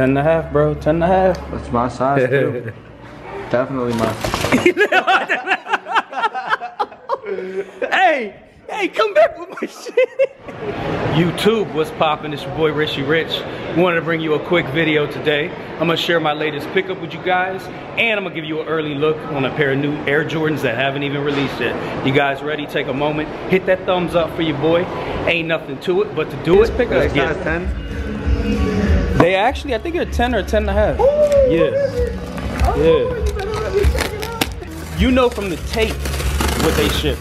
10.5, bro. 10.5. That's my size too. Definitely my size. Hey, come back with my shit. YouTube, what's poppin'? It's your boy Rishi Rich. Wanted to bring you a quick video today. I'm gonna share my latest pickup with you guys, and I'm gonna give you an early look on a pair of new Air Jordans that haven't even released yet. You guys ready? Take a moment, hit that thumbs up for your boy. Ain't nothing to it, but to do it, let's get it. 10? They actually, I think they're 10 or 10.5. Yeah. Yeah. You know from the tape what they ship.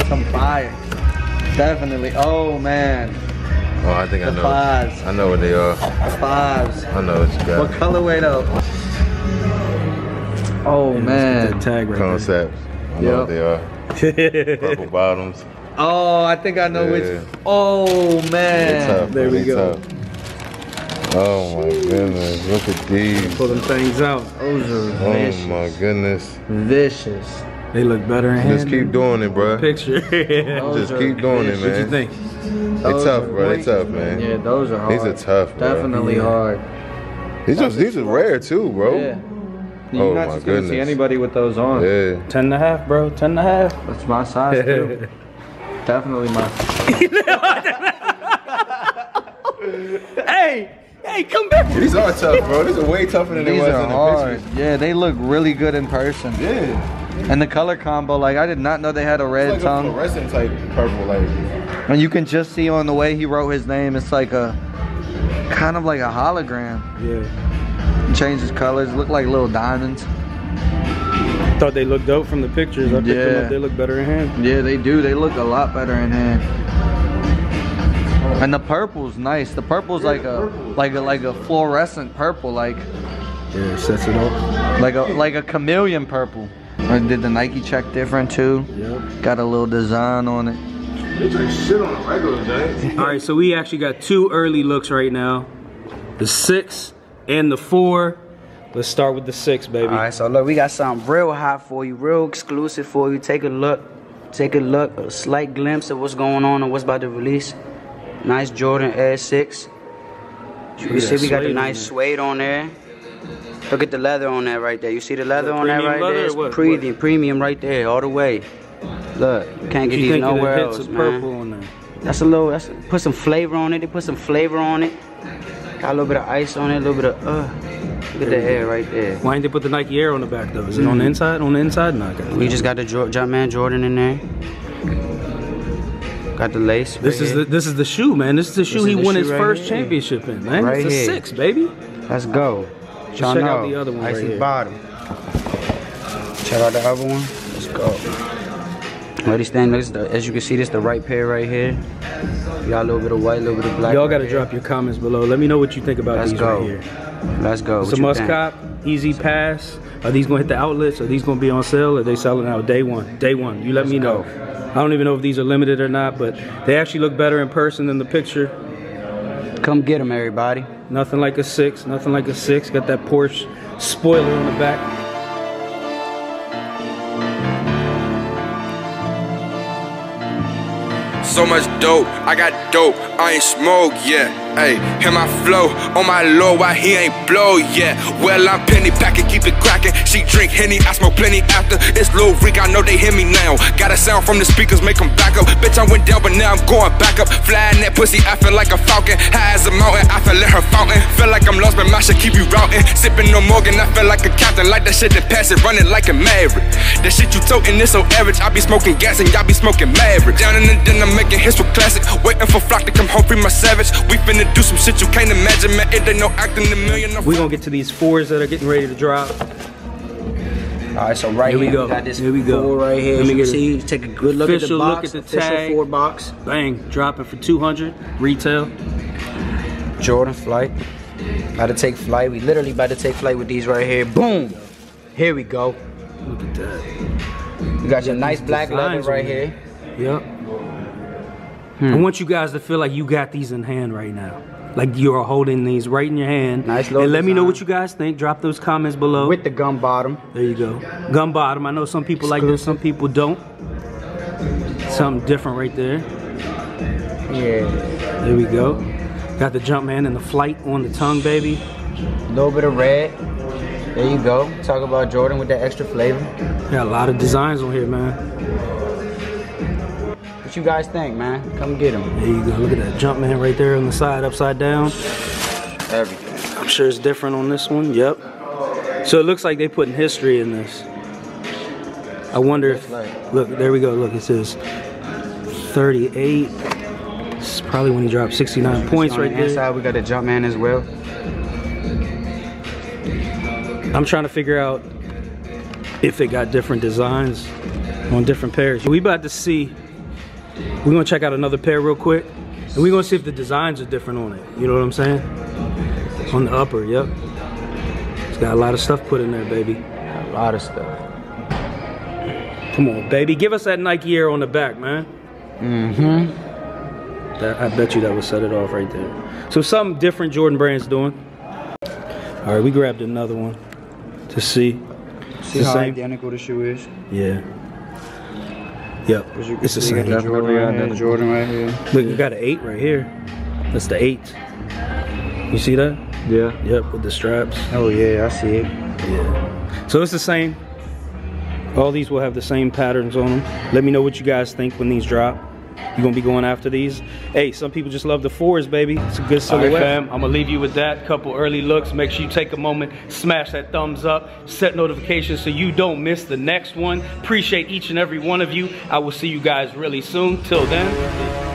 Some fire. Definitely. Oh man. Oh, I think I know. Fives. I know what they are. The fives. I know what you got. What colorway though? Oh man. That tag right Concepts. I know what they are. there. Purple bottoms. Oh, I think I know which. Oh man. Tough, There we go. Tough. Oh my goodness. Look at these. Pull them things out. Those are vicious. Oh my goodness. Vicious. They look better in hand. Just keep doing it, bro. Picture. Just keep doing it, man. What you think? They tough, bro. They tough, man. Yeah, those are hard. These are tough, bro. Definitely hard. These are rare too, bro. Yeah. Oh You're not my just gonna see goodness. anybody with those on. Yeah. 10.5, bro. 10.5. That's my size too. Definitely my Hey, come back. These are tough, bro. These are way tougher than they These was are in the hard. pictures. Yeah, they look really good in person. Yeah. And the color combo, like I did not know they had a red It's like tongue. a fluorescent type purple, like. And you can just see on the way he wrote his name, it's like a kind of like a hologram. Yeah. Changes colors, look like little diamonds. Thought they looked dope from the pictures. I picked them up. They look better in hand. Yeah, they do. They look a lot better in hand. And the purple's nice. The purple's like a fluorescent purple, like Yeah, sets it up. like a chameleon purple. I did the Nike check different too. Yep. Got a little design on it. They like shit on a regular day. All right, so we actually got two early looks right now. The 6 and the 4. Let's start with the 6, baby. All right, so look, we got something real hot for you, real exclusive for you. Take a look, a slight glimpse of what's going on and what's about to release. Nice Jordan Air 6. You can see we got the nice suede on there. Look at the leather on there right there. You see the leather on there right there? It's premium right there, all the way. Look, you can't get these nowhere else, man. Purple on there. Put some flavor on it. They put some flavor on it. Got a little bit of ice on it, a little bit of look at the air right there. Why didn't they put the Nike Air on the back though? Is it on the inside? On the inside? No, I got it. We just got the Jumpman Jordan in there. Got the lace. This is the shoe, man. This is the shoe he won his first championship in, man. Right it's a here. 6, baby. Let's go. Check out the other one right Icy here. bottom. Check out the other one. Let's go. Ready, stand. As you can see, this the right pair right here. You got a little bit of white, a little bit of black. Y'all got to drop your comments below. Let me know what you think about these right here. Let's go. It's a must cop, easy pass. Are these gonna hit the outlets? Are these gonna be on sale? Or are they selling out day one? Day one. You let me know. I don't even know if these are limited or not, but they actually look better in person than the picture. Come get them, everybody. Nothing like a 6. Nothing like a 6. Got that Porsche spoiler on the back. So much dope, I got dope, I ain't smoke, yeah. Ayy, hear my flow on my low, why he ain't blow, yeah. Well, I'm penny packing, keep it cracking. She drink Henny, I smoke plenty after. It's Lil Rick, I know they hear me now. Got a sound from the speakers, make them back up. Bitch, I went down, but now I'm going back up. Flying that pussy, I feel like a falcon. High as a mountain, I feel like her fountain. Feel like I'm lost, but my shit keep you routing. Sipping no Morgan, I feel like a captain. Like that shit, then pass it, running like a Maverick. That shit you toting is so average. I be smoking gas and y'all be smoking Maverick. Down in the den, I'm making hits with classic. Waiting for Flock to come home, free my savage. We finna do some shit you can't imagine, man. It ain't no acting a million. We're gonna get to these 4s that are getting ready to drop. Alright, so right here we got this 4 right here. Let me get see, take a good look at the box. Look at the tag. 4 box. Bang, dropping for 200 retail. Jordan flight. About to take flight. We literally about to take flight with these right here. Boom. Here we go. Look at that. You got your nice black leather right here. Yep. I want you guys to feel like you got these in hand right now. Like you're holding these right in your hand. Nice little And let me know design. what you guys think. Drop those comments below. With the gum bottom. There you go. Gum bottom. I know some people like this, some people don't. Something different right there. Yeah. There we go. Got the Jumpman and the Flight on the tongue, baby. A little bit of red. There you go. Talk about Jordan with that extra flavor. Got a lot of designs on here, man. What you guys think, man? Come get them. There you go. Look at that Jumpman right there on the side, upside down. Everything. I'm sure it's different on this one. Yep. So it looks like they putting history in this. I wonder if, look, there we go. Look, it says 38. This is probably when he dropped 69 points right there. Inside, we got a Jumpman as well. I'm trying to figure out if they got different designs on different pairs. We about to see. We're gonna check out another pair real quick, and we're gonna see if the designs are different on it. You know what I'm saying? On the upper, yep. It's got a lot of stuff put in there, baby. A lot of stuff. Come on, baby. Give us that Nike Air on the back, man. Mm-hmm. I bet you that would set it off right there. So something different Jordan Brand's doing. All right, we grabbed another one to see. See how identical the shoe is? Yeah. Yep. It's the same. Jordan right here. Look, you got an 8 right here. That's the 8. You see that? Yeah. Yep, with the straps. Oh yeah, I see it. Yeah. So it's the same. All these will have the same patterns on them. Let me know what you guys think when these drop. You gonna be going after these? Hey, some people just love the 4s, baby. It's a good silhouette. All right, fam, I'm gonna leave you with that. Couple early looks. Make sure you take a moment, smash that thumbs up, set notifications so you don't miss the next one. Appreciate each and every one of you. I will see you guys really soon. Till then.